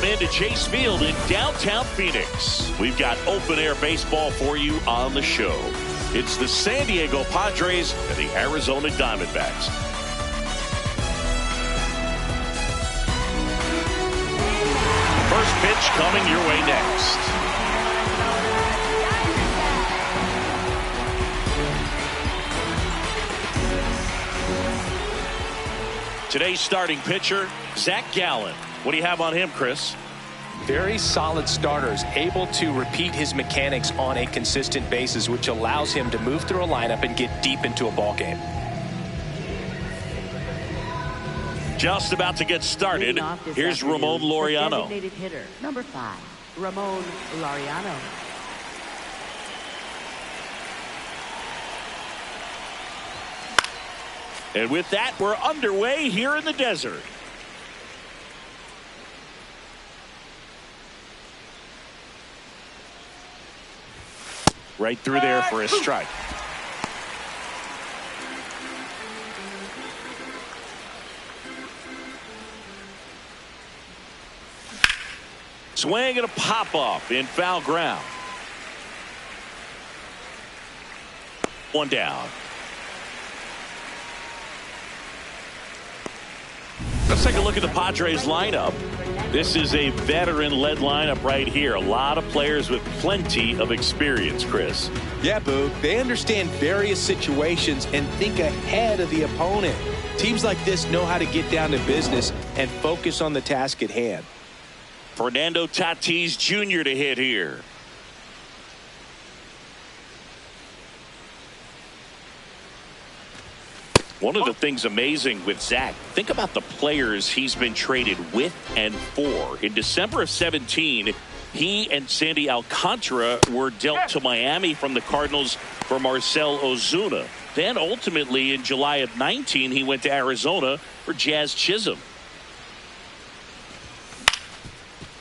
Welcome into Chase Field in downtown Phoenix. We've got open-air baseball for you on the show. It's the San Diego Padres and the Arizona Diamondbacks. First pitch coming your way next. Today's starting pitcher, Zach Gallen. What do you have on him, Chris? Very solid starters, able to repeat his mechanics on a consistent basis, which allows him to move through a lineup and get deep into a ball game. Just about to get started. Here's Ramon Laureano. Designated hitter, number 5, Ramon Laureano. And with that, we're underway here in the desert. Right through there for a strike. Swing and a pop-up in foul ground. One down. Let's take a look at the Padres lineup. This is a veteran-led lineup right here. A lot of players with plenty of experience, Chris. Yeah, Boo. They understand various situations and think ahead of the opponent. Teams like this know how to get down to business and focus on the task at hand. Fernando Tatis Jr. to hit here. One of the things amazing with Zach, think about the players he's been traded with and for. In December of 17, he and Sandy Alcantara were dealt to Miami from the Cardinals for Marcell Ozuna. Then ultimately in July of 19, he went to Arizona for Jazz Chisholm.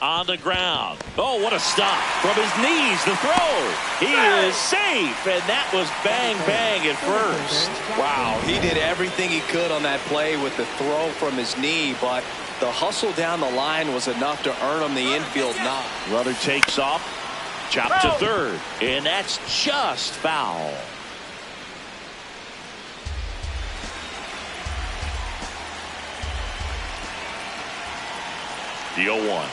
On the ground. Oh, what a stop from his knees. The throw. He is safe, and that was bang, bang at first. Wow, he did everything he could on that play with the throw from his knee, but the hustle down the line was enough to earn him the infield knock. Runner takes off, chop to third, and that's just foul. The 0-1.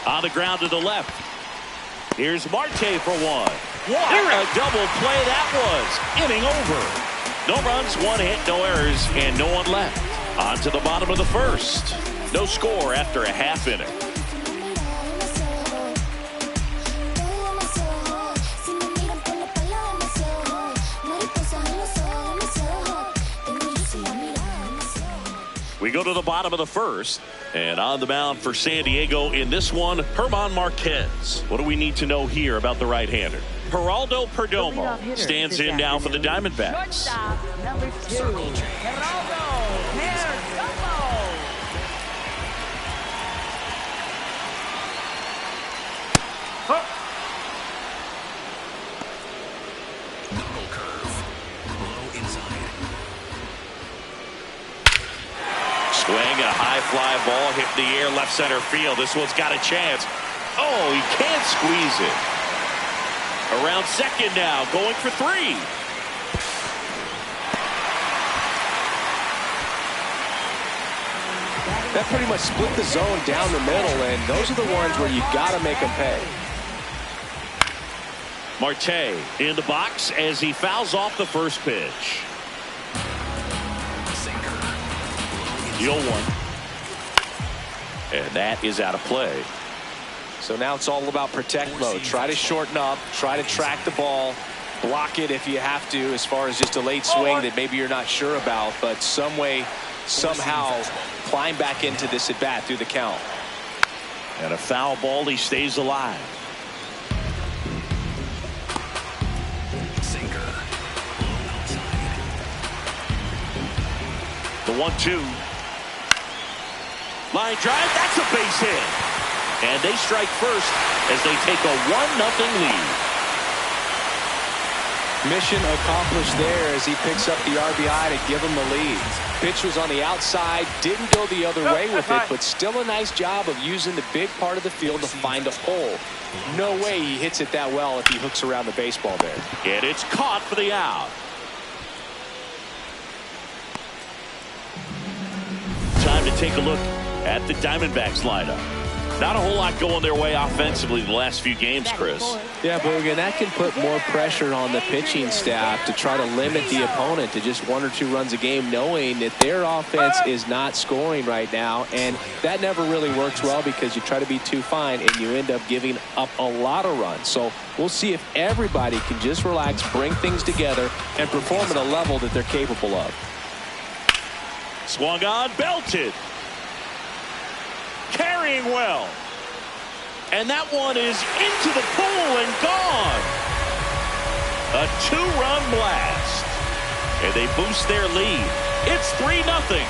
On the ground to the left. Here's Marte for one. What a double play that was. Inning over. No runs, 1 hit, no errors, and no one left. On to the bottom of the first. No score after a half inning. We go to the bottom of the first, and on the mound for San Diego in this one, German Marquez. What do we need to know here about the right-hander? Geraldo Perdomo stands in now for the Diamondbacks. Shortstop, number 2, Geraldo Perdomo. Swing and a high fly ball hit in the air left center field. This one's got a chance. Oh, he can't squeeze it. Around second now, going for 3. That pretty much split the zone down the middle, and those are the ones where you got to make them pay. Marte in the box as he fouls off the first pitch. The 0-1. And that is out of play. So now it's all about protect mode. Try to shorten up, try to track the ball, block it if you have to, as far as just a late swing that maybe you're not sure about, but some way, somehow climb back into this at bat through the count. And a foul ball, he stays alive. The 1-2. Line drive, that's a base hit. And they strike first as they take a 1-0 lead. Mission accomplished there as he picks up the RBI to give him the lead. Pitch was on the outside, didn't go the other way with it, but still a nice job of using the big part of the field to find a hole. No way he hits it that well if he hooks around the baseball there. And it's caught for the out. Time to take a look at the Diamondbacks lineup. Not a whole lot going their way offensively the last few games, Chris. Yeah, Boogan, that can put more pressure on the pitching staff to try to limit the opponent to just 1 or 2 runs a game, knowing that their offense is not scoring right now. And that never really works well because you try to be too fine and you end up giving up a lot of runs. So we'll see if everybody can just relax, bring things together, and perform at a level that they're capable of. Swung on, belted. Carrying well. And that one is into the pool and gone. A 2-run blast. And they boost their lead. It's 3-0.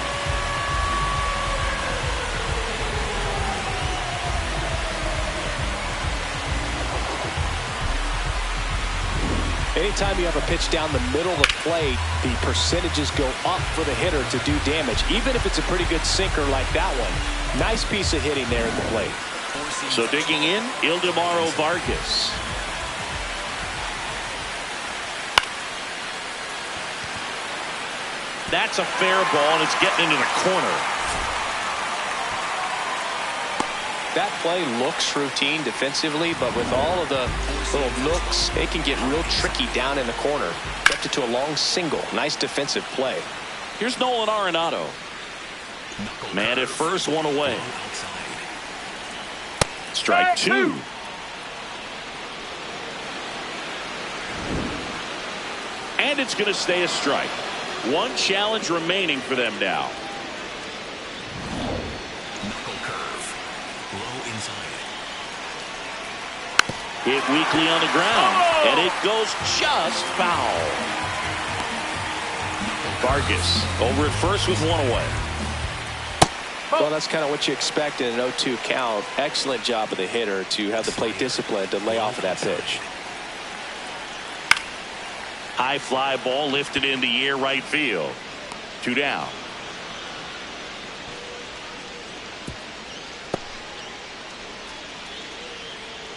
Anytime you have a pitch down the middle of the plate, the percentages go up for the hitter to do damage, even if it's a pretty good sinker like that one. Nice piece of hitting there at the plate. So digging in, Ildemaro Vargas. That's a fair ball, and it's getting into the corner. That play looks routine defensively, but with all of the little nooks, it can get real tricky down in the corner. Kept it to a long single. Nice defensive play. Here's Nolan Arenado. Man at first, one away. Strike 2. And it's going to stay a strike. One challenge remaining for them now. Hit weakly on the ground, and it goes just foul. Vargas over at first with one away. Well, that's kind of what you expect in an 0-2 count. Excellent job of the hitter to have the plate discipline to lay off of that pitch. High fly ball lifted in the air right field. 2 down.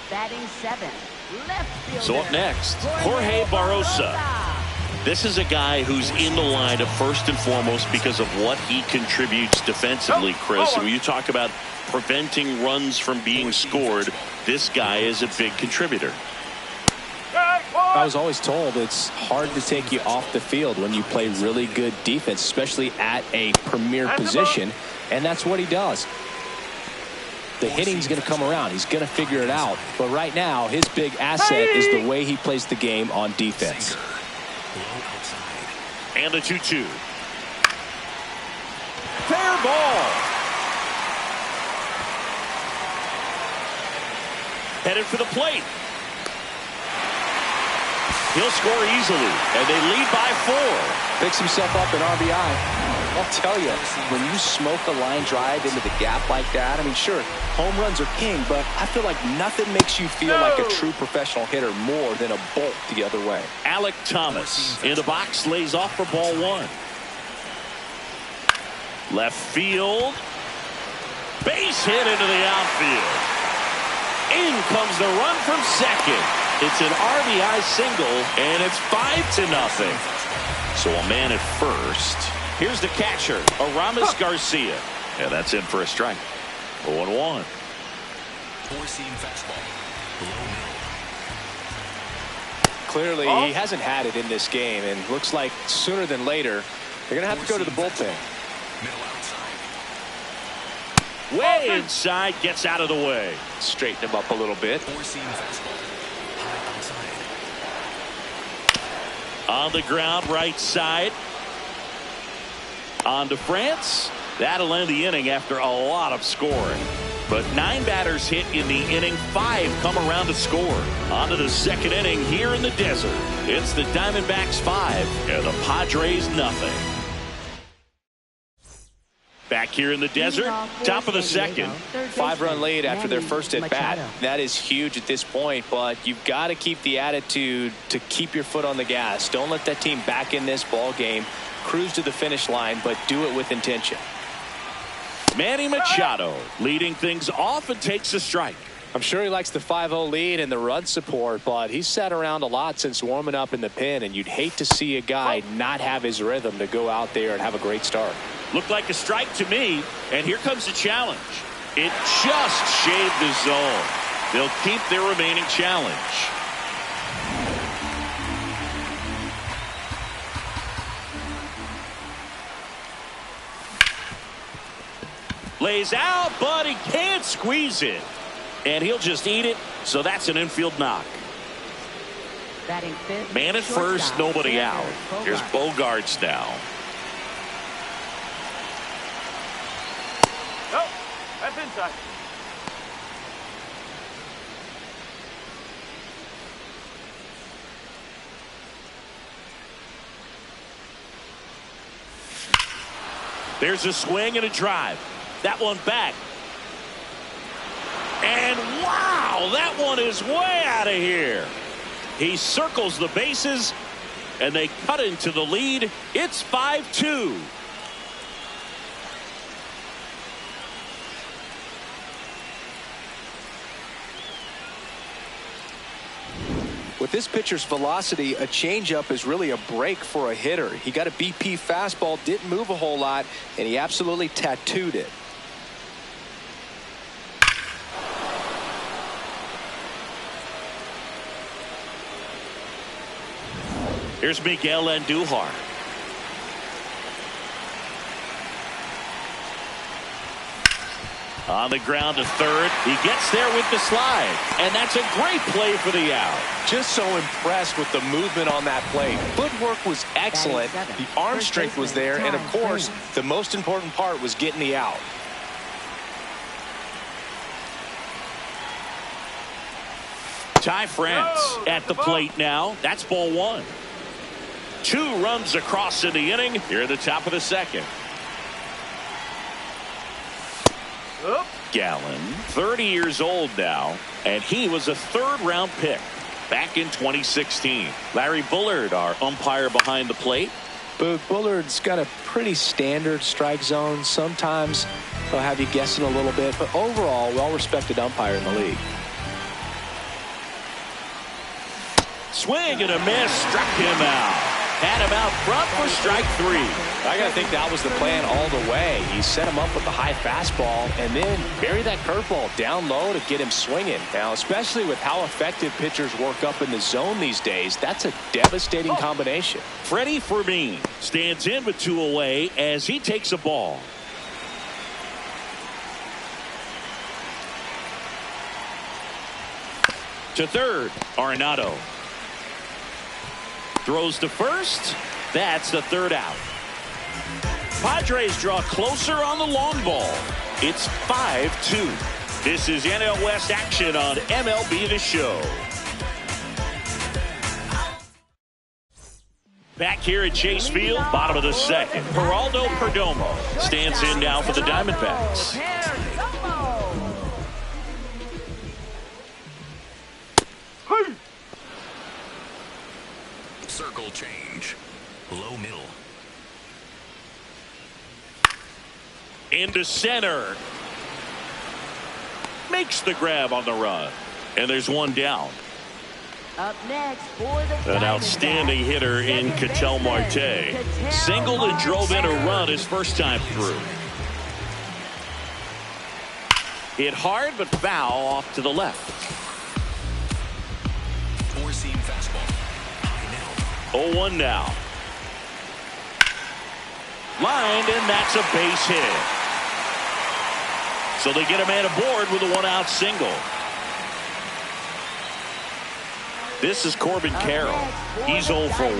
Batting 7, left fielder. So up next, Jorge Barrosa. This is a guy who's in the lineup first and foremost because of what he contributes defensively, Chris. When you talk about preventing runs from being scored, this guy is a big contributor. I was always told it's hard to take you off the field when you play really good defense, especially at a premier position, and that's what he does. The hitting's going to come around. He's going to figure it out. But right now, his big asset is the way he plays the game on defense. And the 2-2. Fair ball. Headed for the plate. He'll score easily, and they lead by 4. Picks himself up an RBI. I'll tell you, when you smoke a line drive into the gap like that, I mean, sure, home runs are king, but I feel like nothing makes you feel like a true professional hitter more than a bolt the other way. Alec Thomas in the box lays off for ball 1. Left field. Base hit into the outfield. In comes the run from second. It's an RBI single, and it's 5-0. So a man at first. Here's the catcher, Aramis Garcia. Yeah, that's in for a strike. 0-1. Clearly, he hasn't had it in this game, and looks like sooner than later, they're going to have to go to the bullpen. Way inside, gets out of the way. Straighten him up a little bit. On the ground, right side. On to France. That'll end the inning after a lot of scoring. But 9 batters hit in the inning. 5 come around to score. On to the second inning here in the desert. It's the Diamondbacks 5 and the Padres nothing. Back here in the desert, top of the second. 5-run lead after their first at bat. That is huge at this point, but you've got to keep the attitude to keep your foot on the gas. Don't let that team back in this ball game. Cruise to the finish line, but do it with intention. Manny Machado leading things off and takes a strike. I'm sure he likes the 5-0 lead and the run support, but he's sat around a lot since warming up in the pen, and you'd hate to see a guy not have his rhythm to go out there and have a great start. Looked like a strike to me, and here comes the challenge. It just shaved the zone. They'll keep their remaining challenge. Lays out, but he can't squeeze it. And he'll just eat it, so that's an infield knock. Man at first, nobody out. Here's Bogarts now. No, that's inside. There's a swing and a drive. That one back. And wow, that one is way out of here. He circles the bases, and they cut into the lead. It's 5-2. With this pitcher's velocity, a changeup is really a break for a hitter. He got a BP fastball, didn't move a whole lot, and he absolutely tattooed it. Here's Miguel Andujar. On the ground to third. He gets there with the slide. And that's a great play for the out. Just so impressed with the movement on that play. Footwork was excellent. The arm strength was there. And, of course, the most important part was getting the out. Ty France at the plate now. That's ball one. 2 runs across in the inning. Here at the top of the second. Gallen, 30 years old now, and he was a 3rd-round pick back in 2016. Larry Bullard, our umpire behind the plate. Bullard's got a pretty standard strike zone. Sometimes they'll have you guessing a little bit, but overall, well-respected umpire in the league. Swing and a miss, struck him out. Had him out front for strike 3. I got to think that was the plan all the way. He set him up with the high fastball and then bury that curveball down low to get him swinging. Now, especially with how effective pitchers work up in the zone these days, that's a devastating combination. Freddie Fermin stands in with 2 away as he takes a ball. To third, Arenado. Throws to first. That's the 3rd out. Padres draw closer on the long ball. It's 5-2. This is NL West action on MLB The Show. Back here at Chase Field, bottom of the second. Geraldo Perdomo stands in now for the Diamondbacks. Circle change. Low middle. Into center. Makes the grab on the run. And there's one down. Up next for the An outstanding hitter in Ketel Marte. Singled and drove in a run his first time through. Hit hard but foul off to the left. 4-seam fastball. 0-1 now. Lined, and that's a base hit. So they get a man aboard with a 1-out single. This is Corbin Carroll. He's 0 for 1.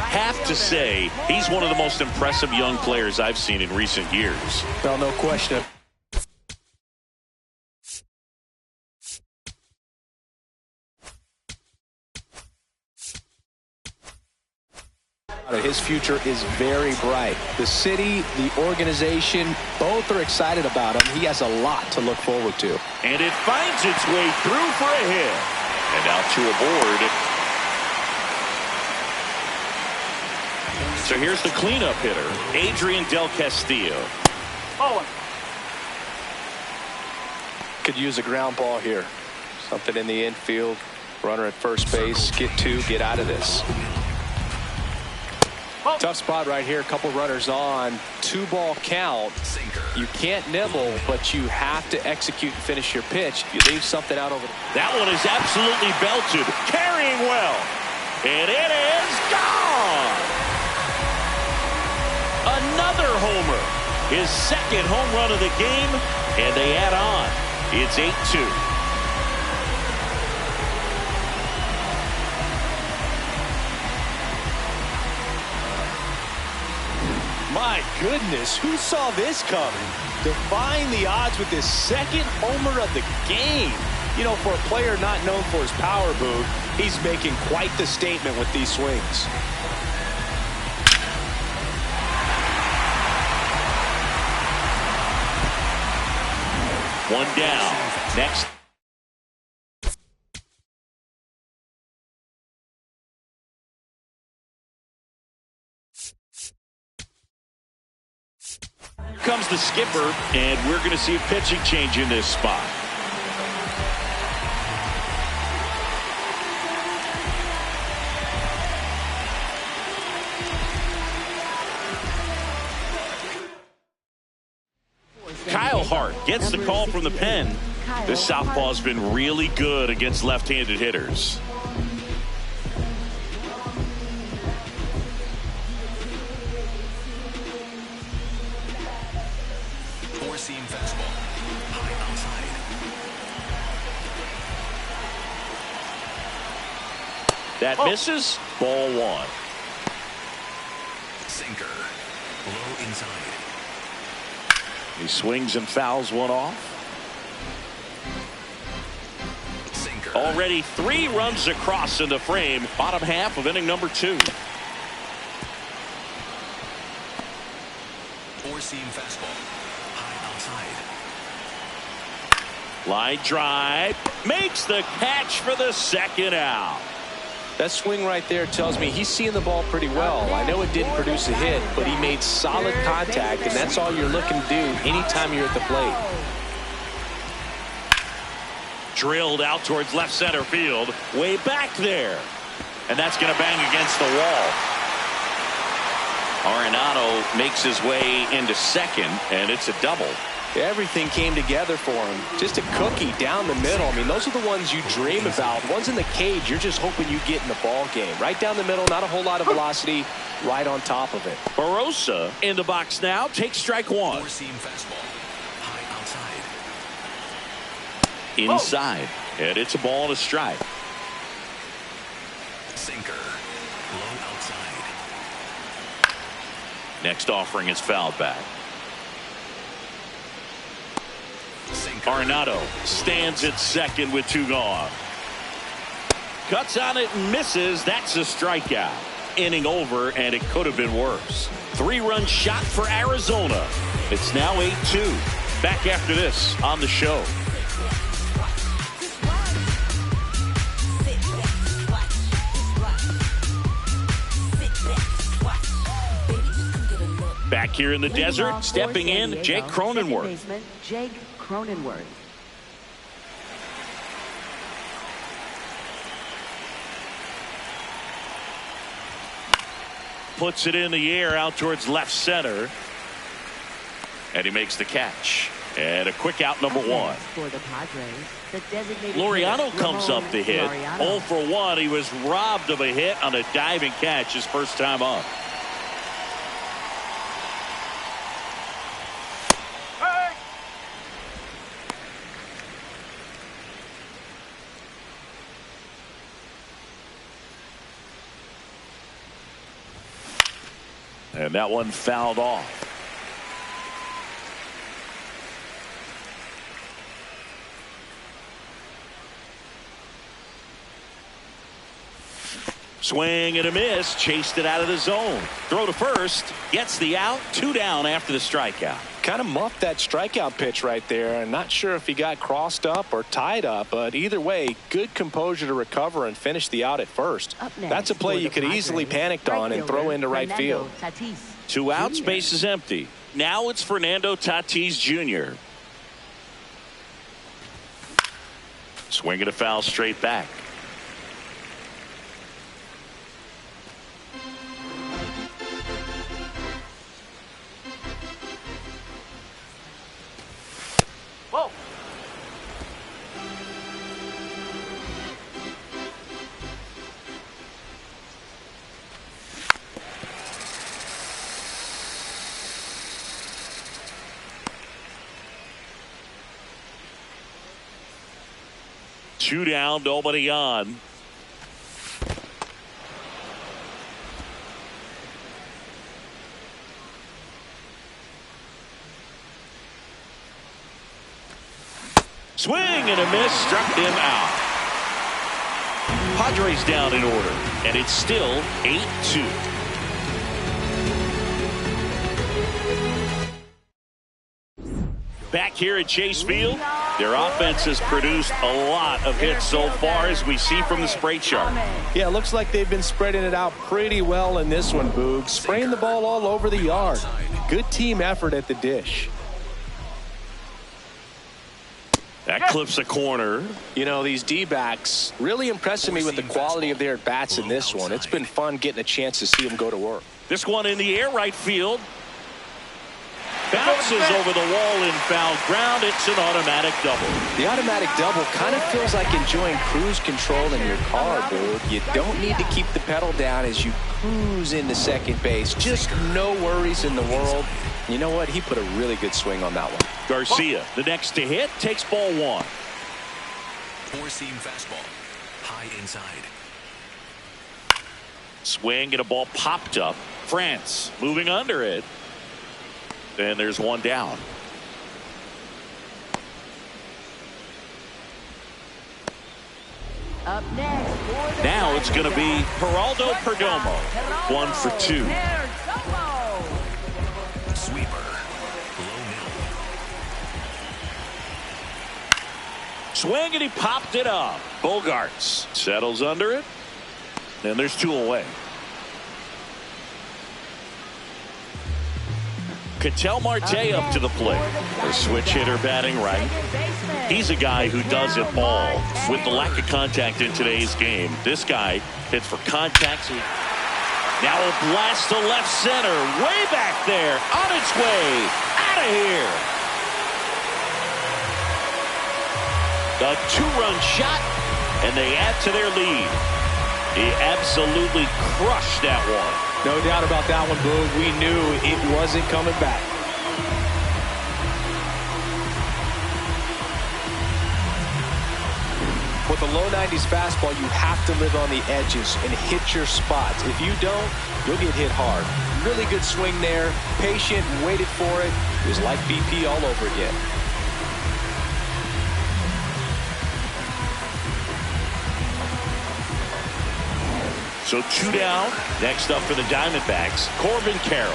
Have to say, he's one of the most impressive young players I've seen in recent years. Well, no question. His future is very bright. The city, the organization, both are excited about him. He has a lot to look forward to. And it finds its way through for a hit. And out to a board. So here's the cleanup hitter, Adrian Del Castillo. Oh. Could use a ground ball here. Something in the infield. Runner at first base. Get two. Get out of this. Tough spot right here. A couple runners on. 2-ball count. You can't nibble, but you have to execute and finish your pitch. If you leave something out over. That one is absolutely belted. Carrying well. And it is gone. Another homer. His second home run of the game. And they add on. It's 8-2. My goodness, who saw this coming? Defying the odds with his second homer of the game. You know, for a player not known for his power boot, he's making quite the statement with these swings. One down. Next. Comes the skipper, and we're going to see a pitching change in this spot. Kyle Hart gets the call from the pen. This southpaw's been really good against left-handed hitters. Four-seam fastball. High outside. That misses. Ball one. Sinker. Low inside. He swings and fouls one off. Sinker. Already 3 runs across in the frame. Bottom half of inning number 2. Four-seam fastball. High outside. Line drive. Makes the catch for the second out. That swing right there tells me he's seeing the ball pretty well. I know it didn't produce a hit, but he made solid contact, and that's all you're looking to do anytime you're at the plate. Drilled out towards left center field. Way back there. And that's going to bang against the wall. Arenado makes his way into second, and it's a double. Everything came together for him. Just a cookie down the middle. I mean, those are the ones you dream about. Ones in the cage, you're just hoping you get in the ball game. Right down the middle, not a whole lot of velocity, right on top of it. Barossa in the box now. Takes strike one. Four-seam fastball. High outside. Inside. And it's a ball and a strike. Sinker. Low outside. Next offering is fouled back. Sinker. Arenado stands at second with 2 gone. Cuts on it and misses. That's a strikeout. Inning over, and it could have been worse. 3-run shot for Arizona. It's now 8-2. Back after this on the show. Back here in the desert, stepping in, Jake Cronenworth. Jake Cronenworth. Puts it in the air out towards left center. And he makes the catch. And a quick out, number 1. For the Padres, the designated Laureano hitter, comes up the hit. Laureano. 0 for 1. He was robbed of a hit on a diving catch his first time up. And that one fouled off. Swing and a miss. Chased it out of the zone. Throw to first. Gets the out. 2 down after the strikeout. Kind of muffed that strikeout pitch right there. I'm not sure if he got crossed up or tied up, but either way, good composure to recover and finish the out at first. That's a play you could easily panicked on and throw into right field. 2 outs, base is empty. Now it's Fernando Tatis Jr. Swing and a foul straight back. Whoa. Two down, nobody on. Swing and a miss, struck him out. Padres down in order, and it's still 8-2. Back here at Chase Field, their offense has produced a lot of hits so far, as we see from the spray chart. Yeah, it looks like they've been spreading it out pretty well in this one, Boog. Spraying the ball all over the yard. Good team effort at the dish. That clips a corner. You know, these D-backs really impressing me with the quality of their at-bats in this one. It's been fun getting a chance to see them go to work. This one in the air, right field. Bounces over the wall in foul ground. It's an automatic double. The automatic double kind of feels like enjoying cruise control in your car, dude. You don't need to keep the pedal down as you cruise into second base. Just no worries in the world. You know what? He put a really good swing on that one. Garcia, the next to hit, takes ball 1. Four-seam fastball. High inside. Swing and a ball popped up. France moving under it. And there's 1 down. Up next, Now it's going to be Geraldo Perdomo. 1 for 2. Sweeper. Low middle. Swing and he popped it up. Bogarts settles under it. And there's 2 away. Ketel Marte up to the plate. A switch hitter batting right. He's a guy who does it all. With the lack of contact in today's game, this guy hits for contact. Now a blast to left center. Way back there. On its way. Out of here. A 2-run shot, and they add to their lead. He absolutely crushed that one. No doubt about that one, Boog. We knew it wasn't coming back. With a low 90s fastball, you have to live on the edges and hit your spots. If you don't, you'll get hit hard. Really good swing there. Patient, waited for it. It was like BP all over again. So 2 down. Next up for the Diamondbacks, Corbin Carroll.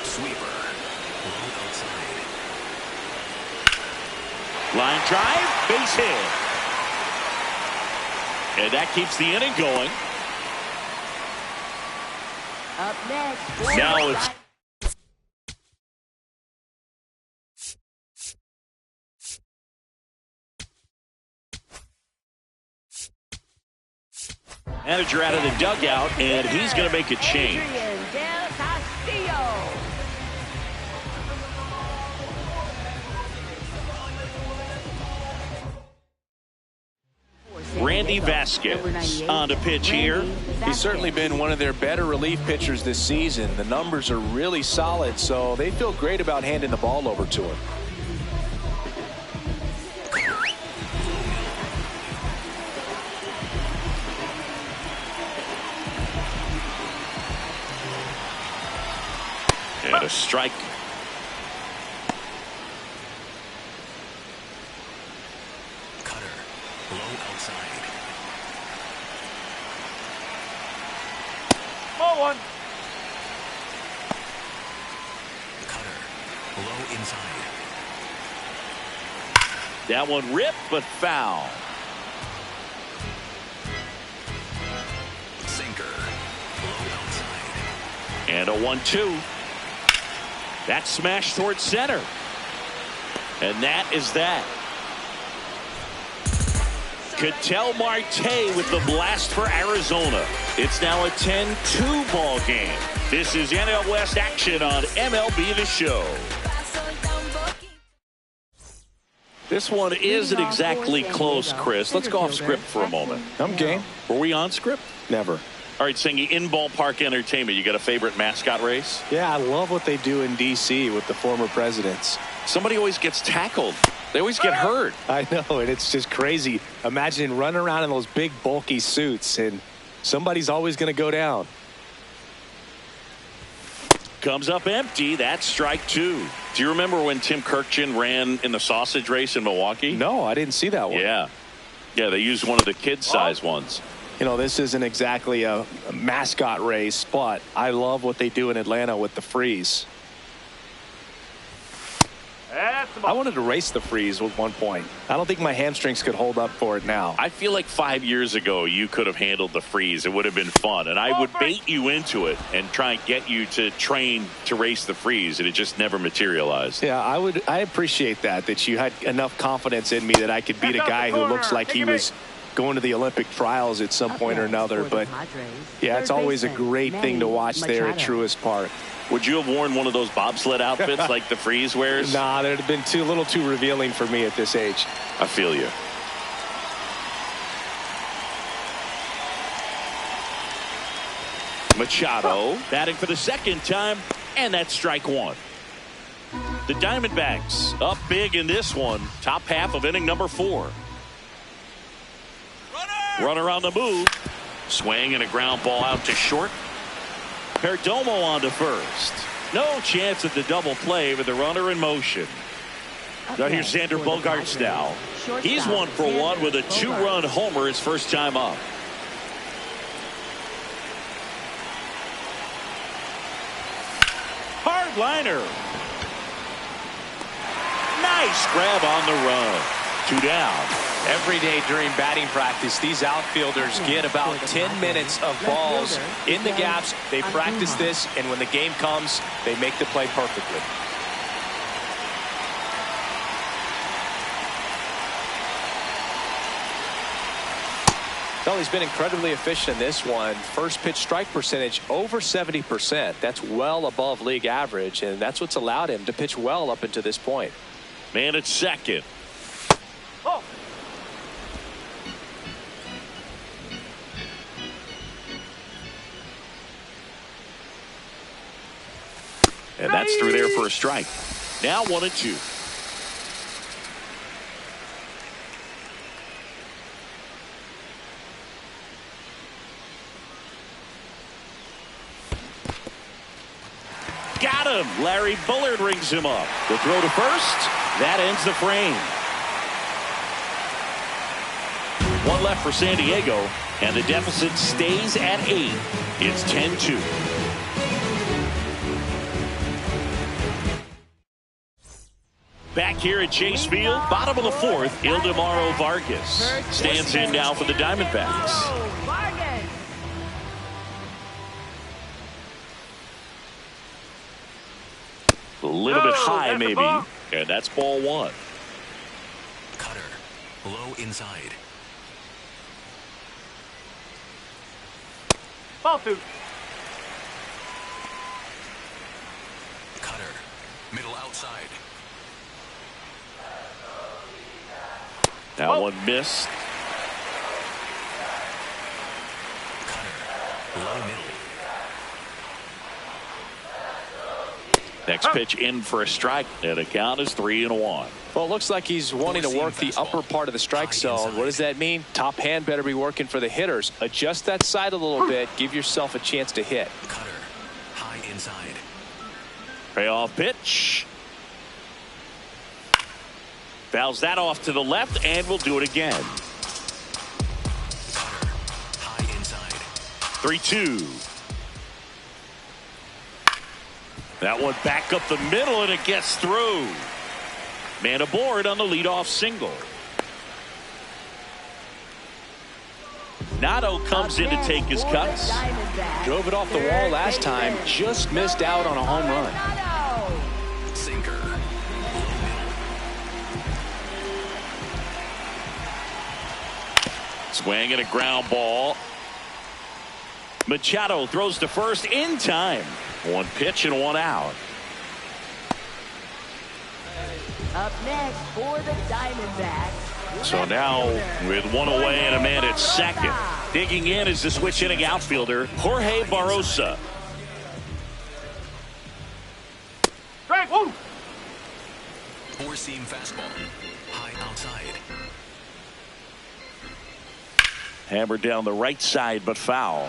Sweeper. Low outside. Line drive, base hit. And that keeps the inning going. Up next, Now it's manager out of the dugout, and he's going to make a change. Randy Vasquez on to pitch here. He's certainly been one of their better relief pitchers this season. The numbers are really solid, so they feel great about handing the ball over to him. And a strike. Low outside. Ball one. Cutter. Low inside. That one ripped, but foul. Sinker. Low outside. And a 1-2. That smash towards center. And that is that. Ketel Marte with the blast for Arizona. It's now a 10-2 ball game. This is NL West action on MLB The Show. This one isn't exactly close, Chris. Let's go off script for a moment. I'm game. Were we on script? Never. All right, Singy, in ballpark entertainment, you got a favorite mascot race? Yeah, I love what they do in D.C. with the former presidents. Somebody always gets tackled. They always get hurt. I know, and it's just crazy. Imagine running around in those big, bulky suits, and somebody's always going to go down. Comes up empty. That's strike two. Do you remember when Tim Kirkjian ran in the sausage race in Milwaukee? No, I didn't see that one. Yeah. Yeah, they used one of the kid-size ones. You know, this isn't exactly a mascot race, but I love what they do in Atlanta with the freeze. That's the I ball. wanted to race the freeze at one point. I don't think my hamstrings could hold up for it now. I feel like 5 years ago you could have handled the freeze. It would have been fun. And I would bait you into it and try and get you to train to race the freeze. And it just never materialized. Yeah, I appreciate that you had enough confidence in me that I could beat a guy who looks like he was going to the Olympic trials at some point or another. But yeah, it's always a great thing to watch there at Truist Park. Would you have worn one of those bobsled outfits like the freeze wears? Nah, that would have been a little too revealing for me at this age. I feel you. Machado batting for the second time, and that's strike one. The Diamondbacks up big in this one, top half of inning number 4. Runner on the move. Swing and a ground ball out to short. Perdomo on to first. No chance at the double play with the runner in motion. Now here's Xander Bogaerts now. He's 1 for 1 with a 2-run homer his first time up. Hard liner. Nice grab on the run. 2 down. Every day during batting practice, these outfielders get about 10 minutes of balls in the gaps. They practice this, and when the game comes, they make the play perfectly. Well, he's been incredibly efficient in this one. First pitch strike percentage over 70%. That's well above league average, and that's what's allowed him to pitch well up until this point. Man at second. Oh. And that's through there for a strike. Now 1-2. Got him. Larry Bullard rings him up. The throw to first. That ends the frame. 1 left for San Diego, and the deficit stays at 8. It's 10-2. Back here at Chase Field, bottom of the 4th, Ildemaro Vargas stands in now for the Diamondbacks. A little bit high, maybe, and that's ball 1. Cutter. Low inside. Ball 2. Cutter. Middle outside. That one missed. Cutter. Low middle. Next pitch in for a strike, and the count is 3-1. Well, it looks like he's wanting to work the upper part of the strike zone. What does that mean? Top hand better be working for the hitters. Adjust that side a little bit. Give yourself a chance to hit. Cutter. High inside. Payoff pitch. Fouls that off to the left, and we'll do it again. 3-2. That one back up the middle, and it gets through. Man aboard on the leadoff single. Nato comes in to take his cuts. Drove it off the wall last time. Just missed out on a home run. Sinker. Swing and a ground ball. Machado throws to first in time. One pitch and one out. Up next for the Diamondbacks. So now with one away and a man at second. Digging in is the switch hitting outfielder Jorge Barrosa. Strike one. Four-seam fastball. High outside. Hammered down the right side, but foul.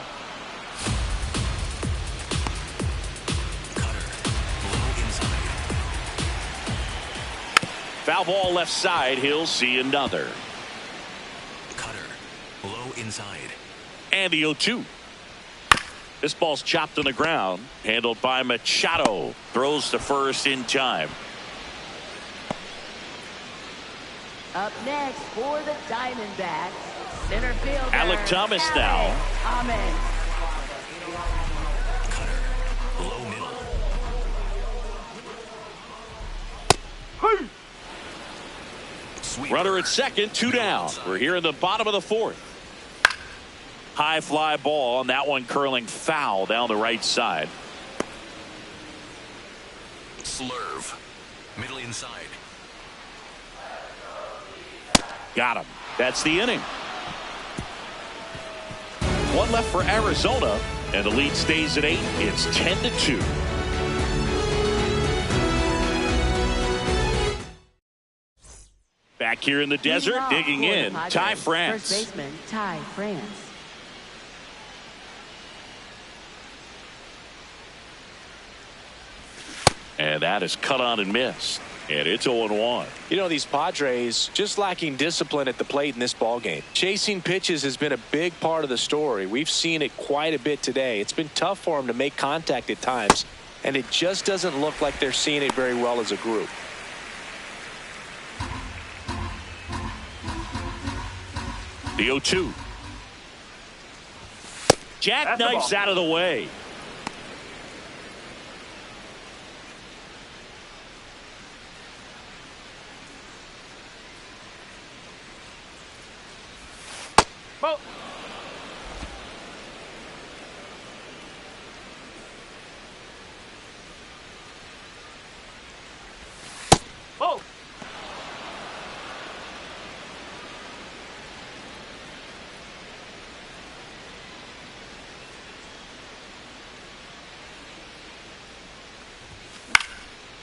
Cutter. Low inside. Foul ball left side. He'll see another. Cutter. Low inside. And the 0-2. This ball's chopped on the ground. Handled by Machado. Throws to first in time. Up next for the Diamondbacks. Center fielder Alec Thomas now. Thomas. Cutter. Low middle. Hey. Sweeper. Runner at second, 2 down. We're here in the bottom of the fourth. High fly ball, and that one curling foul down the right side. Slurve. Middle inside. Got him. That's the inning. One left for Arizona, and the lead stays at 8. It's 10-2. Back here in the desert, digging in, Ty France. First baseman Ty France. And that is cut on and missed. And it's 0-1. You know, these Padres just lacking discipline at the plate in this ball game. Chasing pitches has been a big part of the story. We've seen it quite a bit today. It's been tough for them to make contact at times, and it just doesn't look like they're seeing it very well as a group. The 0-2. Jackknifes out of the way. Ball. Ball.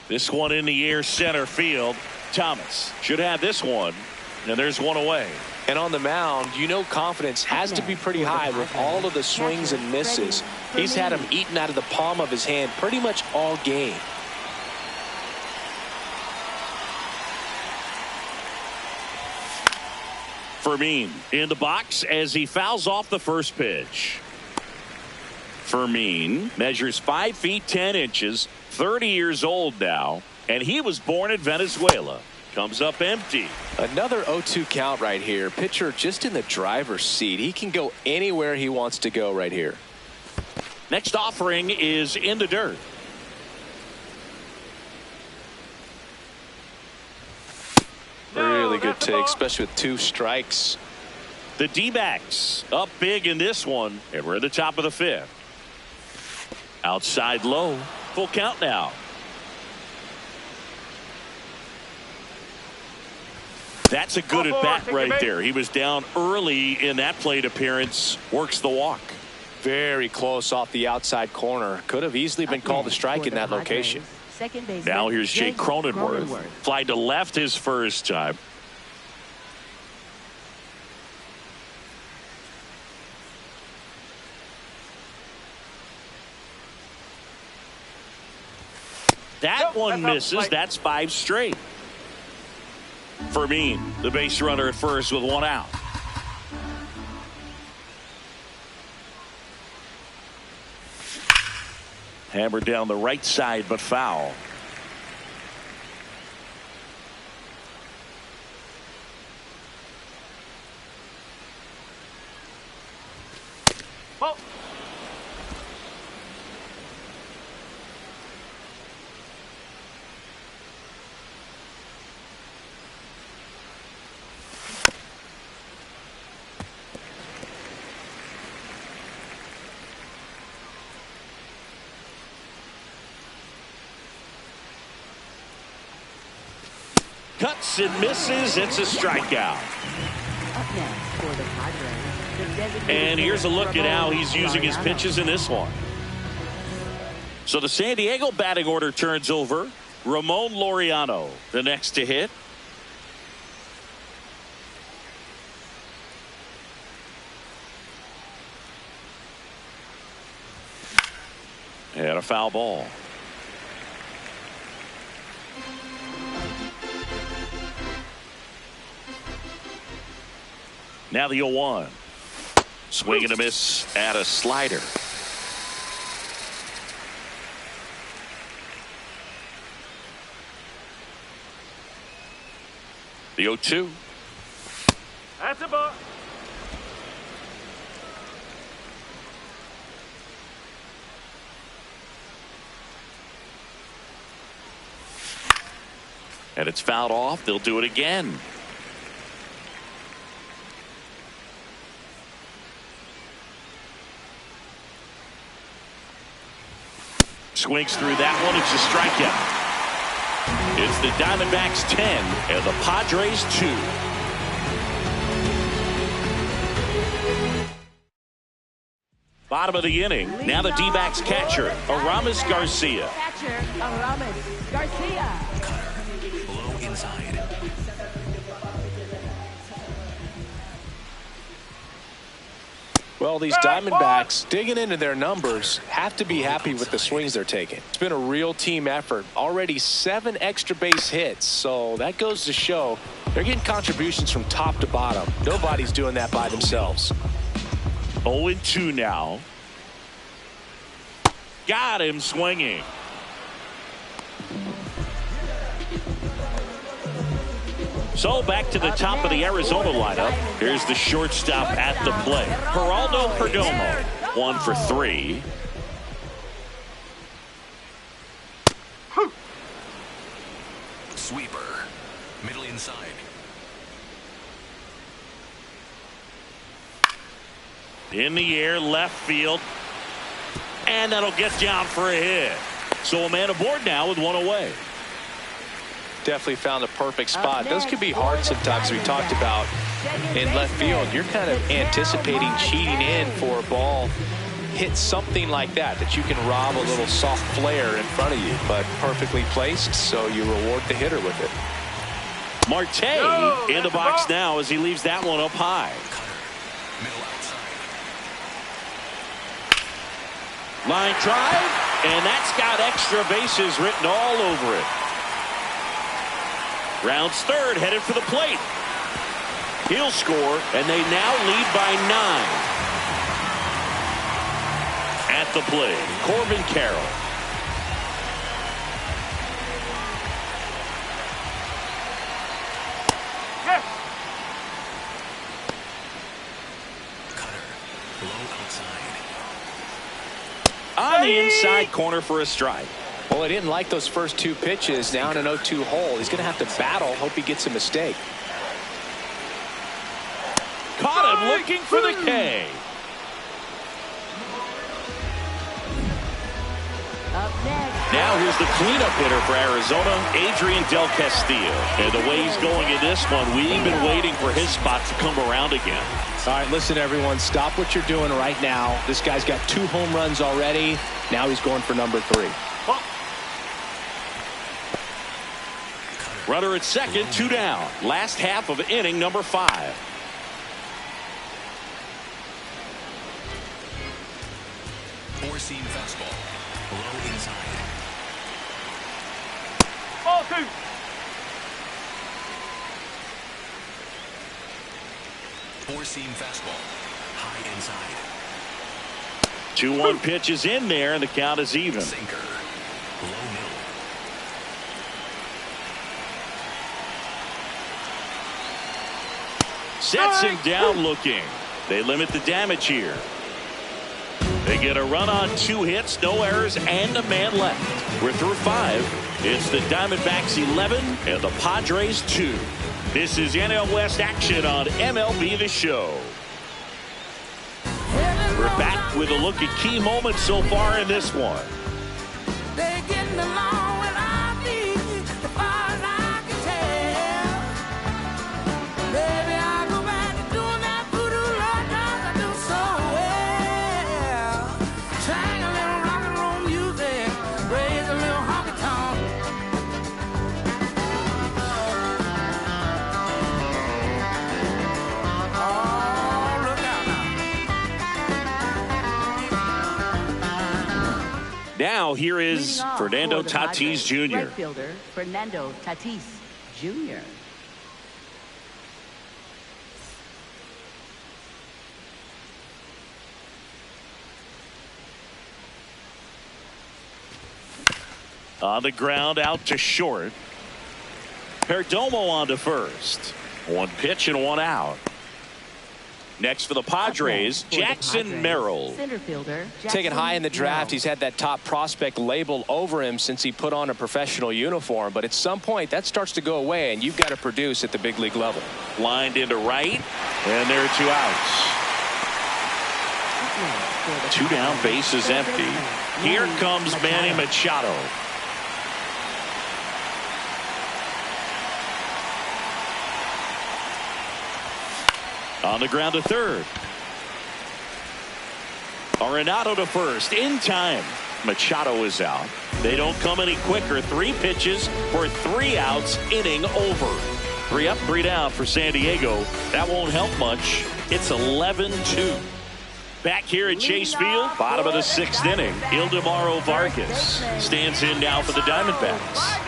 This one in the air, center field. Thomas should have this one, and there's one away. And on the mound, you know, confidence has to be pretty high with all of the swings and misses. He's had them eaten out of the palm of his hand pretty much all game. Fermin in the box as he fouls off the first pitch. Fermin measures 5 feet 10 inches, 30 years old now, and he was born in Venezuela. Comes up empty. Another 0-2 count right here. Pitcher just in the driver's seat. He can go anywhere he wants to go right here. Next offering is in the dirt. Really good take, especially with 2 strikes. The D-backs up big in this one, and we're at the top of the 5th. Outside low. Full count now. That's a good at bat right there. He was down early in that plate appearance. Works the walk. Very close off the outside corner. Could have easily been called a strike in that location. Now here's Jake Cronenworth. Fly to left his first time. That one misses. That's 5 straight. Fermin, the base runner at first with 1 out. Hammered down the right side, but foul. Ball. Cuts and misses. It's a strikeout. Up next for the Padres, the designated And here's a look at how Ramon he's using his Laureano. pitches in this one. So the San Diego batting order turns over. Ramon Laureano, the next to hit. And a foul ball. Now the 0-1. Swing and a miss at a slider. The 0-2. That's a ball. And it's fouled off. They'll do it again. Swings through that one. It's a strikeout. It's the Diamondbacks 10 and the Padres 2. Bottom of the inning. Now the D-backs catcher, Aramis Garcia. Catcher, Aramis Garcia. Cutter. Low inside. Well, these Diamondbacks digging into their numbers have to be happy with the swings they're taking. It's been a real team effort. Already 7 extra base hits, so that goes to show they're getting contributions from top to bottom. Nobody's doing that by themselves. 0-2 now. Got him swinging. So back to the top of the Arizona lineup. Here's the shortstop at the plate. Geraldo Perdomo, 1 for 3. Sweeper. Middle inside. In the air, left field. And that'll get down for a hit. So a man aboard now with 1 away. Definitely found a perfect spot. Those can be hard sometimes. We talked about in left field. You're kind of anticipating cheating in for a ball. Hit something like that you can rob a little soft flare in front of you, but perfectly placed, so you reward the hitter with it. Marte in the box now as he leaves that one up high. Cutter. Middle outside. Line drive, and that's got extra bases written all over it. Rounds third, headed for the plate. He'll score, and they now lead by 9. At the plate, Corbin Carroll. Yes. Cutter. Low outside. On the inside corner for a strike. Well, he didn't like those first 2 pitches. Now in an 0-2 hole. He's going to have to battle. Hope he gets a mistake. Caught him looking for the K. Up next. Now here's the cleanup hitter for Arizona, Adrian Del Castillo. And the way he's going in this one, we've been waiting for his spot to come around again. All right, listen, everyone. Stop what you're doing right now. This guy's got 2 home runs already. Now he's going for number 3. Runner at second, 2 down. Last half of inning number 5. Four-seam fastball. Low inside. Ball 2. Four-seam fastball. High inside. 2-1 pitch is in there, and the count is even. Sinker. Low middle. Sets him down looking. They limit the damage here. They get a run on 2 hits, no errors, and a man left. We're through 5. It's the Diamondbacks 11 and the Padres 2. This is NL West action on MLB The Show. We're back with a look at key moments so far in this one. They're getting along without me, as far as I can tell. Baby, I go back to doing that voodoo love dance I do so well. Sang a little rock and roll music, raise a little honky tonk. Oh, look out now. Now here is Leading off Fernando for the Padres, Tatis Jr. Right fielder Fernando Tatis Jr. On the ground, out to short. Perdomo on to first. 1 pitch and 1 out. Next for the Padres, For the Jackson Padres, Merrill. Center fielder Taken high in the Jackson draft. Merrill. He's had that top prospect label over him since he put on a professional uniform. But at some point, that starts to go away, and you've got to produce at the big league level. Lined into right, and there are 2 outs. For the 2 down, Padres, bases third empty. baseman, Here Manny comes Manny Machado. On the ground to third. Arenado to first in time. Machado is out. They don't come any quicker. 3 pitches for 3 outs. Inning over. 3 up, 3 down for San Diego. That won't help much. It's 11-2. Back here at Chase Field, bottom of the 6th inning. Ildemaro Vargas stands in now for the Diamondbacks.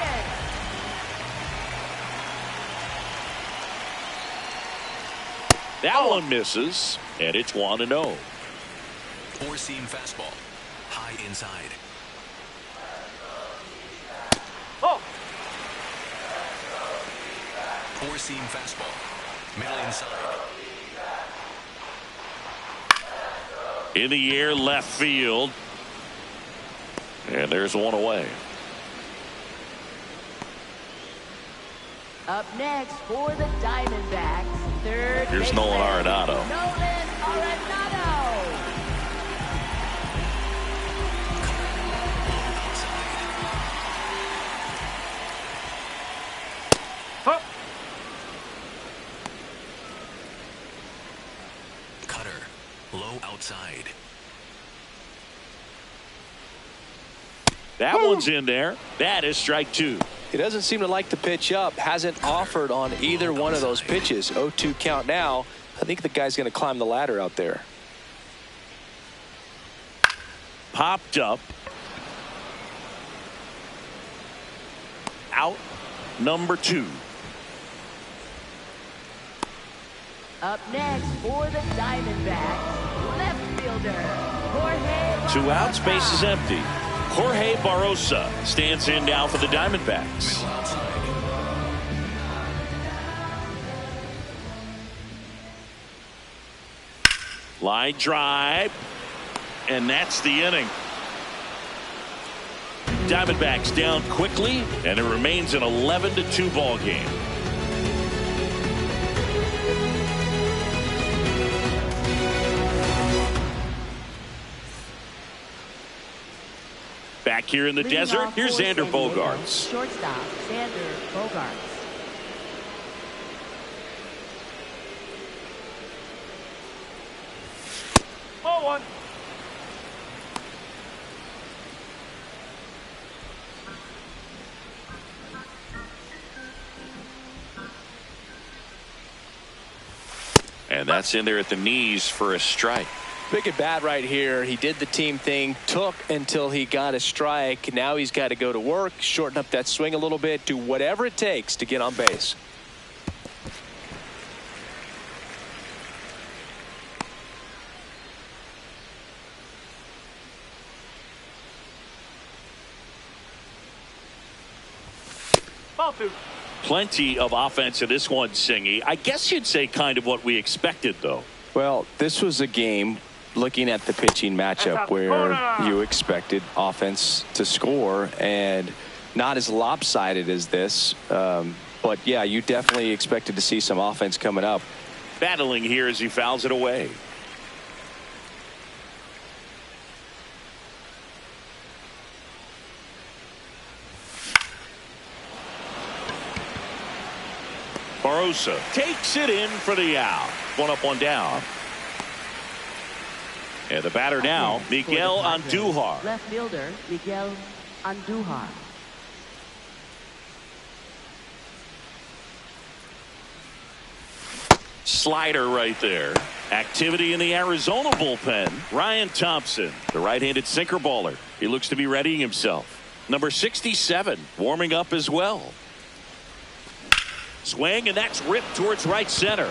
That one misses, and it's 1-0. 4-seam fastball. High inside. Oh, 4-seam fastball. Middle inside. In the air, left field. And there's 1 away. Up next for the Diamondbacks, third Here's baseman, Nolan Arenado. Nolan Arenado. huh. Cutter. Low outside. That one's in there. That is strike 2. He doesn't seem to like the pitch up. Hasn't offered on either one of those pitches. 0-2 count now. I think the guy's going to climb the ladder out there. Popped up. Out number 2. Up next for the Diamondbacks, left fielder Jorge 2 outs, Barbosa. base is empty. Jorge Barbosa stands in now for the Diamondbacks. Middle outside. Line drive, and that's the inning. Diamondbacks down quickly, and it remains an 11-2 ball game. Back here in the Leading desert, off here's for Xander San Diego, Bogaerts. Shortstop Xander Bogaerts. Ball 1. And that's in there at the knees for a strike. Big at bat right here. He did the team thing, took until he got a strike. Now he's got to go to work, shorten up that swing a little bit, do whatever it takes to get on base. Ball 2. Plenty of offense in this one, Singy. I guess you'd say kind of what we expected, though. Well, this was a game, looking at the pitching matchup, where you expected offense to score, and not as lopsided as this. But, yeah, you definitely expected to see some offense coming up. Battling here as he fouls it away. Barossa takes it in for the out. One up, one down. And the batter now, Miguel Andujar. Left fielder, Miguel Andujar. Slider right there. Activity in the Arizona bullpen. Ryan Thompson, the right-handed sinker baller. He looks to be readying himself. Number 67, warming up as well. Swing, and that's ripped towards right center.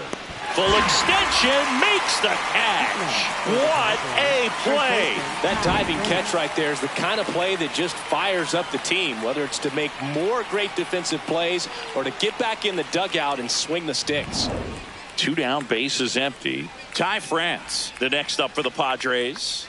Full extension, makes the catch. What a play. That diving catch right there is the kind of play that just fires up the team, whether it's to make more great defensive plays or to get back in the dugout and swing the sticks. 2 down, bases empty. Ty France, the next up for the Padres.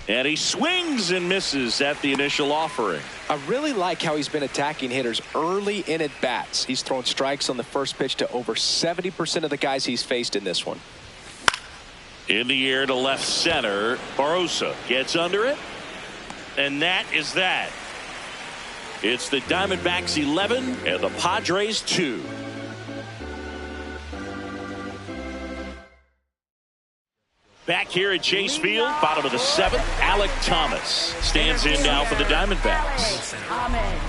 And he swings and misses at the initial offering. I really like how he's been attacking hitters early in at bats. He's thrown strikes on the first pitch to over 70% of the guys he's faced in this one. In the air to left center. Barossa gets under it. And that is that. It's the Diamondbacks 11 and the Padres 2. Back here at Chase Field, bottom of the 7th, Alec Thomas stands in now for the Diamondbacks. Amen.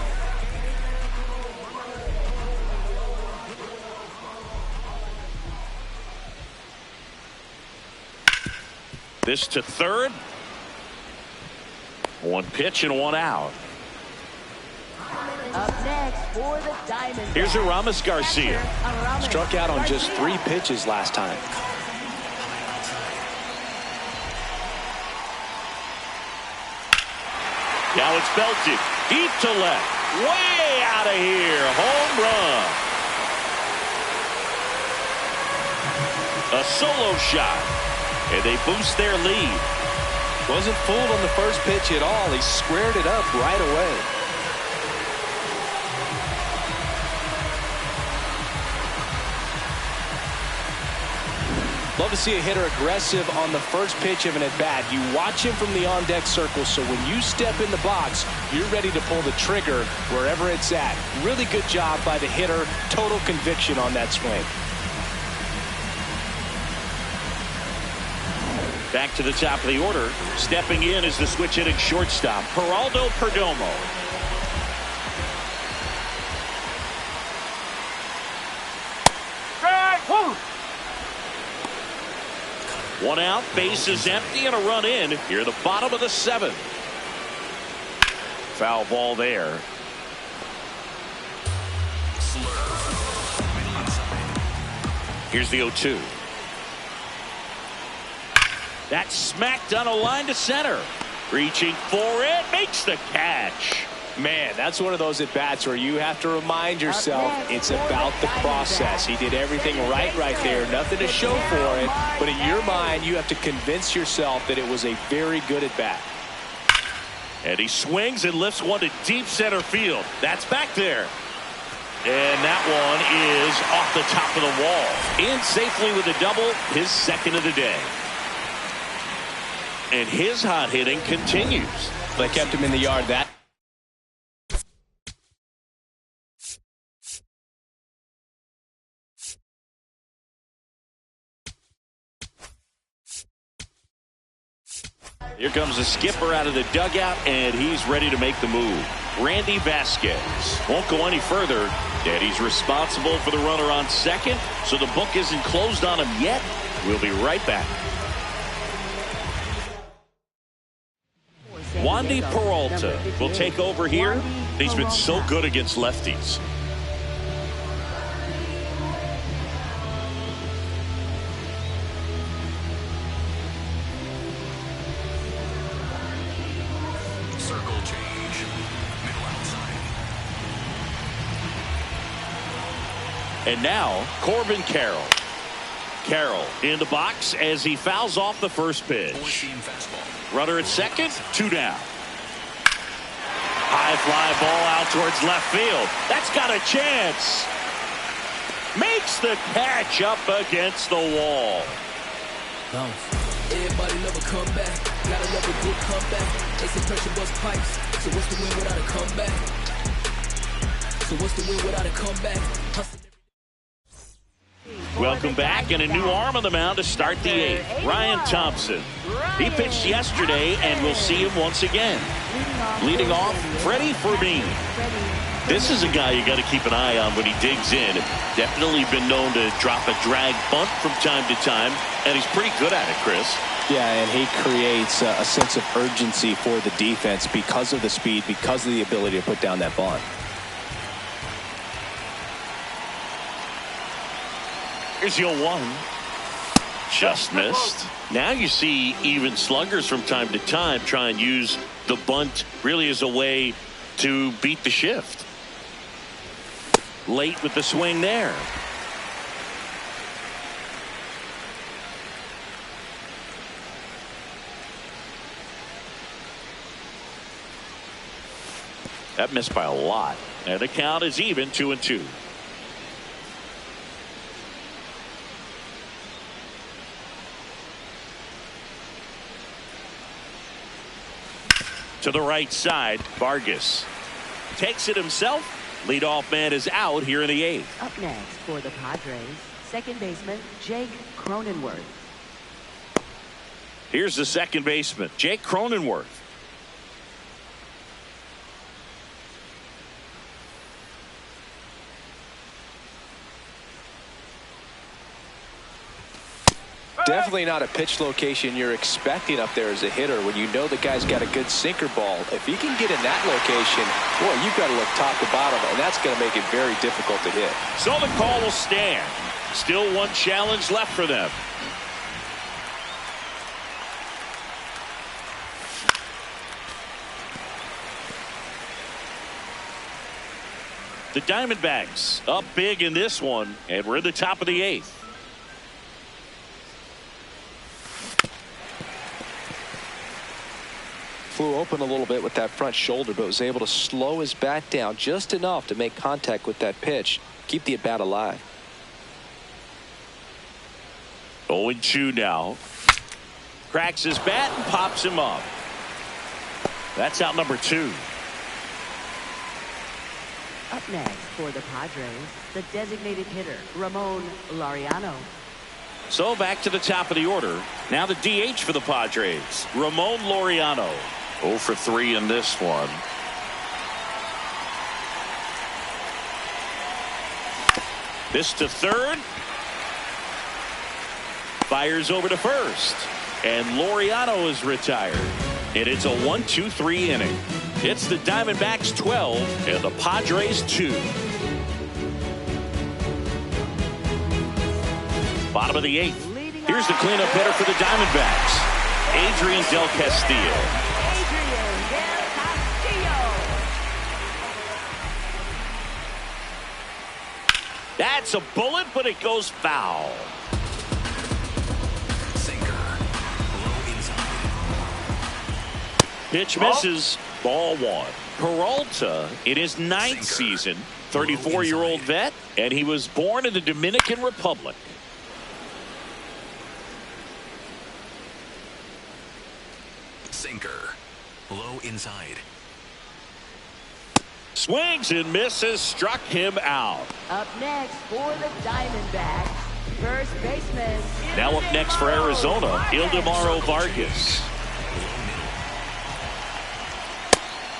This to third. 1 pitch and 1 out. Up next for the Diamondbacks. Here's Aramis Garcia. Struck out on just 3 pitches last time. Now it's belted deep to left, way out of here, home run. A solo shot, and they boost their lead. Wasn't fooled on the first pitch at all. He squared it up right away. Love to see a hitter aggressive on the first pitch of an at-bat. You watch him from the on-deck circle, so when you step in the box, you're ready to pull the trigger wherever it's at. Really good job by the hitter. Total conviction on that swing. Back to the top of the order. Stepping in is the switch-hitting shortstop, Geraldo Perdomo. One out, base is empty, and a run in here at the bottom of the 7th. Foul ball there. Here's the 0-2. That's smacked on a line to center. Reaching for it, makes the catch. Man, that's one of those at-bats where you have to remind yourself it's about the process. He did everything right there. Nothing to show for it. But in your mind, you have to convince yourself that it was a very good at-bat. And he swings and lifts one to deep center field. That's back there. And that one is off the top of the wall. In safely with a double, his 2nd of the day. And his hot hitting continues. They kept him in the yard. That Here comes the skipper out of the dugout, and he's ready to make the move. Randy Vasquez won't go any further, and he's responsible for the runner on 2nd, so the book isn't closed on him yet. We'll be right back. Wandy Peralta will take over here. He's been so good against lefties. Circle change. Middle outside. And now Corbin Carroll. Carroll in the box as he fouls off the first pitch. Runner at second, 2 down. High fly ball out towards left field. That's got a chance. Makes the catch up against the wall. Everybody love a comeback. Gotta love a good comeback. They say pressure bust pipes. So what's the win without a comeback? So what's the win without a comeback? Welcome back, and a new arm on the mound to start the 8th. Ryan Thompson. He pitched yesterday, and we'll see him once again. Leading off, Freddie Fermin. This is a guy you got to keep an eye on when he digs in. Definitely been known to drop a drag bunt from time to time, and he's pretty good at it, Chris. Yeah, and he creates a sense of urgency for the defense because of the speed, because of the ability to put down that bunt. Here's your 1. Just missed. Now you see even sluggers from time to time try and use the bunt really as a way to beat the shift. Late with the swing there. That missed by a lot. And the count is even, 2-2. To the right side, Vargas takes it himself. Leadoff man is out here in the 8th. Up next for the Padres, second baseman Jake Cronenworth. Here's the second baseman, Jake Cronenworth. Definitely not a pitch location you're expecting up there as a hitter when you know the guy's got a good sinker ball. If he can get in that location, boy, you've got to look top to bottom, and that's going to make it very difficult to hit. So the call will stand. Still one challenge left for them. The Diamondbacks up big in this one, and we're in the top of the 8th. Flew open a little bit with that front shoulder, but was able to slow his bat down just enough to make contact with that pitch. Keep the at-bat alive. 0-2 now. Cracks his bat and pops him up. That's out number 2. Up next for the Padres, the designated hitter Ramon Laureano. So back to the top of the order. Now the DH for the Padres, Ramon Laureano. 0 for 3 in this one. This to third. Fires over to first. And Laureano is retired. And it's a 1-2-3 inning. It's the Diamondbacks 12 and the Padres 2. Bottom of the 8th. Here's the cleanup hitter for the Diamondbacks, Adrian Del Castillo. That's a bullet, but it goes foul. Pitch misses. Ball 1. Peralta in his 9th season, 34-year-old vet, and he was born in the Dominican Republic. Sinker. Low inside. Swings and misses. Struck him out. Up next for the Diamondbacks, first baseman. Now up next for Arizona, Ildemaro Vargas.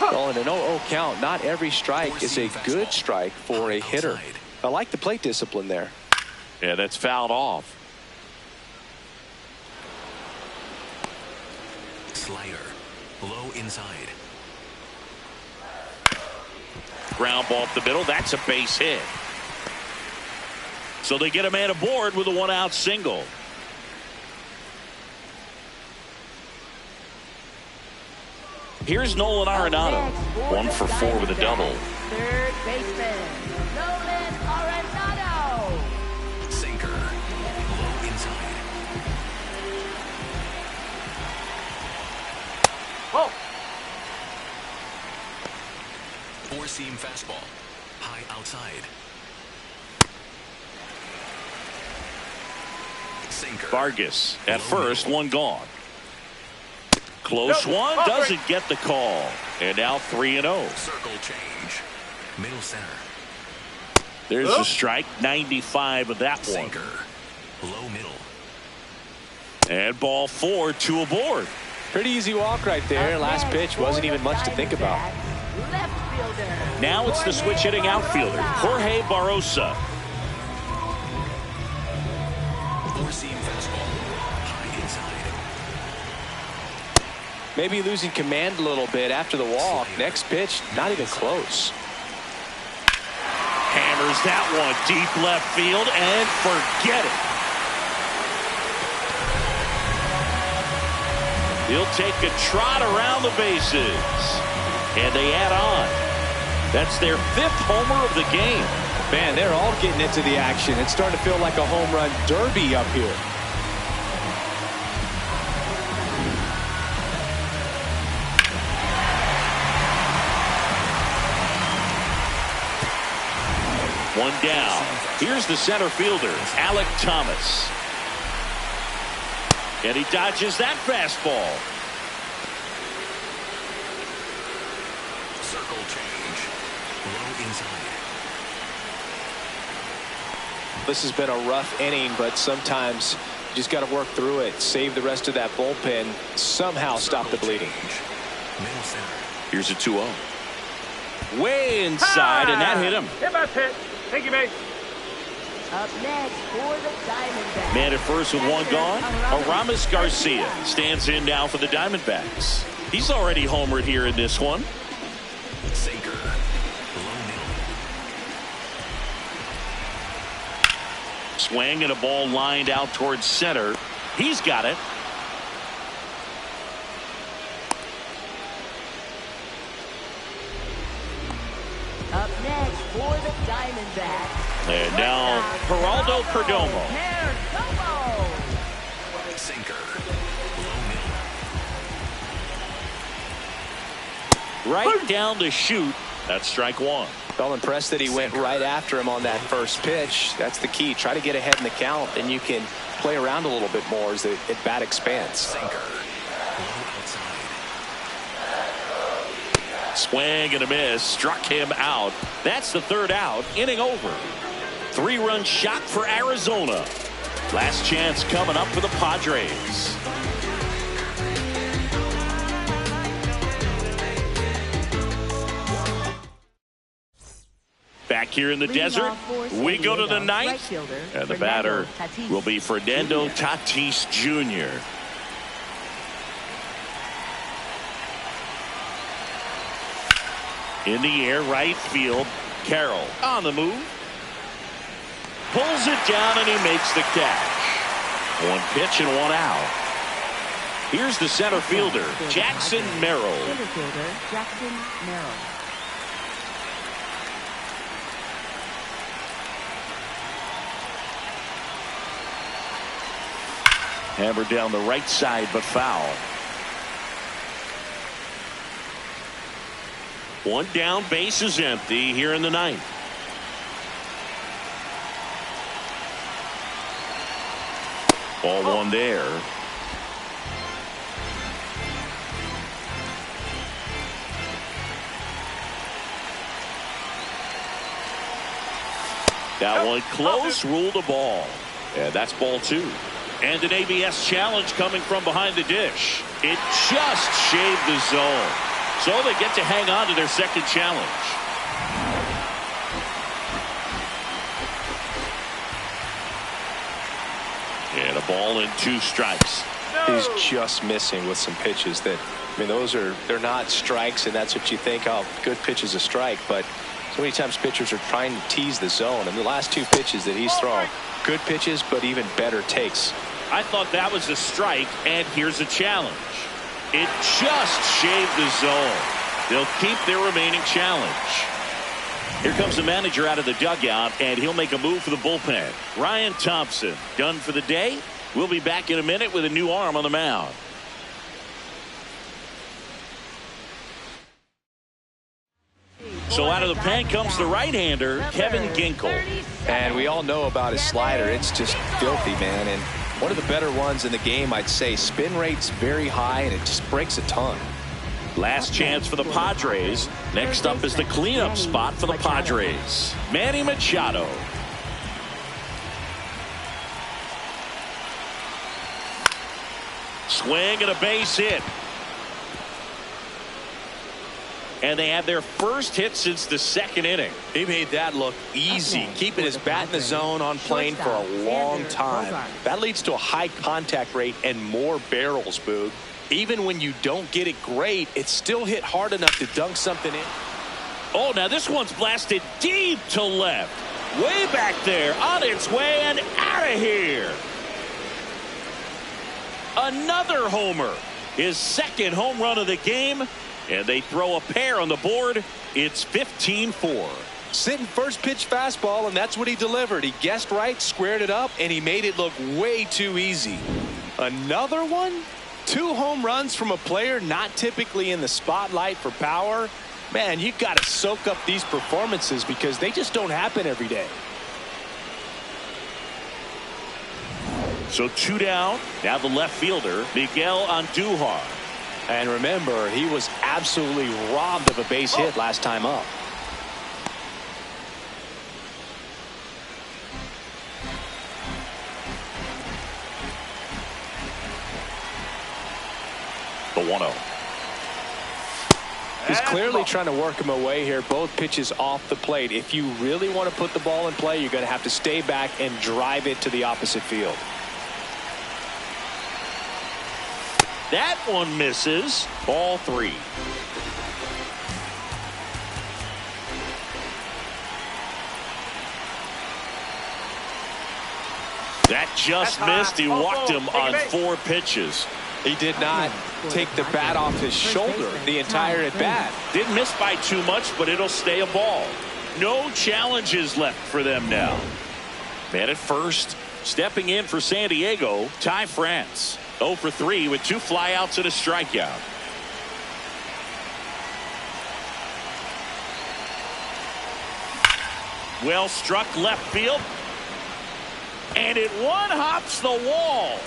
Well, in an 0-0 count, not every strike is a good strike for a hitter. I like the plate discipline there. Yeah, that's fouled off. Slider. Low inside. Ground ball up the middle. That's a base hit. So they get a man aboard with a 1-out single. Here's Nolan Arenado. 1 for 4 with a double. Third baseman, Nolan Arenado. Four-seam fastball. High outside. Sinker. Vargas at first, one gone. Close one, doesn't get the call. And now 3-0. Circle change. Middle center. There's a strike, 95 of that one. Sinker. Low middle. And ball 4, 2 aboard. Pretty easy walk right there. Last pitch wasn't even much to think about. Left fielder. Now it's the switch hitting outfielder, Jorge Barrosa. Four-seam fastball. High inside. Maybe losing command a little bit after the walk. Next pitch, not even close. Hammers that one deep left field and forget it. He'll take a trot around the bases. And they add on. That's their 5th homer of the game. Man, they're all getting into the action. It's starting to feel like a home run derby up here. One down. Here's the center fielder, Alec Thomas. And he dodges that fastball. Circle change. Low inside. This has been a rough inning, but sometimes you just got to work through it. Save the rest of that bullpen. Somehow stop the bleeding. Middle center. Here's a 2-0. Way inside, and that hit him. Hit my pitch. Thank you, mate. Up next for the Diamondbacks. Man at first with one gone. Aramis Garcia stands in now for the Diamondbacks. He's already homered here in this one. Sinker. Low middle. Swing and a ball lined out towards center. He's got it. Up next for the Diamondbacks. And now Geraldo Perdomo. Sinker. Low middle. Right down the chute. That's strike 1. Felt impressed that he went right after him on that first pitch. That's the key. Try to get ahead in the count, and you can play around a little bit more as the at bat expands. Sinker. Low outside. Swing and a miss. Struck him out. That's the 3rd out. Inning over. 3-run shot for Arizona. Last chance coming up for the Padres. Back here in the desert, we go to the 9th. And the batter will be Fernando Tatis Jr. In the air, right field. Carroll on the move. Pulls it down and he makes the catch. One pitch and one out. Here's the center fielder, Jackson Merrill. Center fielder, Jackson Merrill. Hammered down the right side, but foul. One down, base is empty here in the 9th. Ball one there. That one close, ruled a ball. And that's ball 2. And an ABS challenge coming from behind the dish. It just shaved the zone. So they get to hang on to their second challenge. And a ball and 2 strikes. He's just missing with some pitches that, I mean, they're not strikes, and that's what you think, oh, good pitch is a strike, but so many times pitchers are trying to tease the zone, and the last 2 pitches that he's thrown, good pitches, but even better takes. I thought that was a strike, and here's a challenge. It just shaved the zone. They'll keep their remaining challenge. Here comes the manager out of the dugout, and he'll make a move for the bullpen. Ryan Thompson done for the day. We'll be back in a minute with a new arm on the mound. So out of the pen comes the right-hander, Kevin Ginkel. And we all know about his slider. It's just filthy, man. And one of the better ones in the game, I'd say. Spin rate's very high, and it just breaks a ton. Last chance for the Padres. Next up is the cleanup spot for the Padres. Manny Machado. Swing and a base hit. And they have their first hit since the second inning. He made that look easy, keeping his bat in the zone on plane for a long time. That leads to a high contact rate and more barrels, Boog. Even when you don't get it great, it's still hit hard enough to dunk something in. Oh, now this one's blasted deep to left. Way back there, on its way and out of here. Another homer. His second home run of the game. And they throw a pair on the board. It's 15-4. Sitting first pitch fastball, and that's what he delivered. He guessed right, squared it up, and he made it look way too easy. Another one? 2 home runs from a player not typically in the spotlight for power. Man, you've got to soak up these performances because they just don't happen every day. So 2 down. Now the left fielder, Miguel Andujar. And remember, he was absolutely robbed of a base hit last time up. The 1-0. He's clearly trying to work him away here. Both pitches off the plate. If you really want to put the ball in play, you're going to have to stay back and drive it to the opposite field. That one misses. Ball 3. That just missed. He walked him on 4 pitches. He did not take the bat off his shoulder the entire at bat. Didn't miss by too much, but it'll stay a ball. No challenges left for them now. Man at first, stepping in for San Diego, Ty France. 0 for 3 with 2 flyouts and a strikeout. Well struck left field. And it one-hops the wall.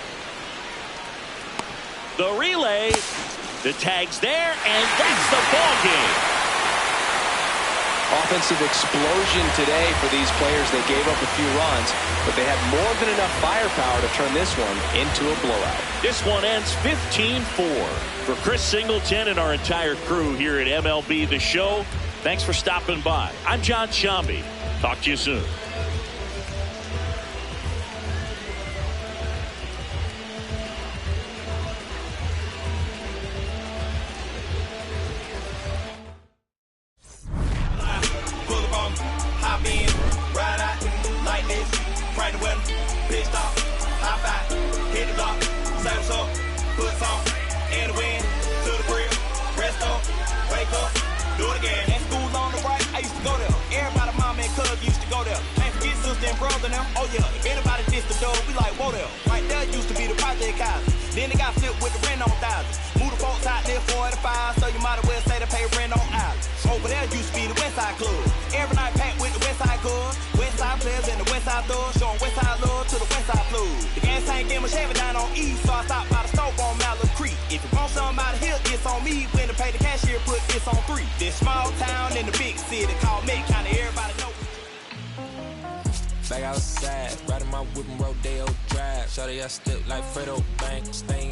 The relay. The tag's there, and that's the ball game. Offensive explosion today for these players. They gave up a few runs, but they had more than enough firepower to turn this one into a blowout. This one ends 15-4. For Chris Singleton and our entire crew here at MLB The Show, thanks for stopping by. I'm John Shambi. Talk to you soon. Oh yeah, if anybody dissed the dog, we like, whoa there. Right there used to be the project house. Then it got flipped with the rent on thousands. Move the folks out there 45, so you might as well say they pay rent on island. Over there used to be the Westside Club. Every night packed with the Westside Club. Westside players and the Westside thugs, showing Westside love to the Westside Club. The gas tank in my Chevy down on East, so I stopped by the stove on Mallet Creek. If you want something out of here, it's on me. When to pay the cashier, put this on 3. This small town in the big city called Make County, everybody know. Back outside, riding my whip and Rodeo Drive. Shawty, I step like Fredo Banks, staying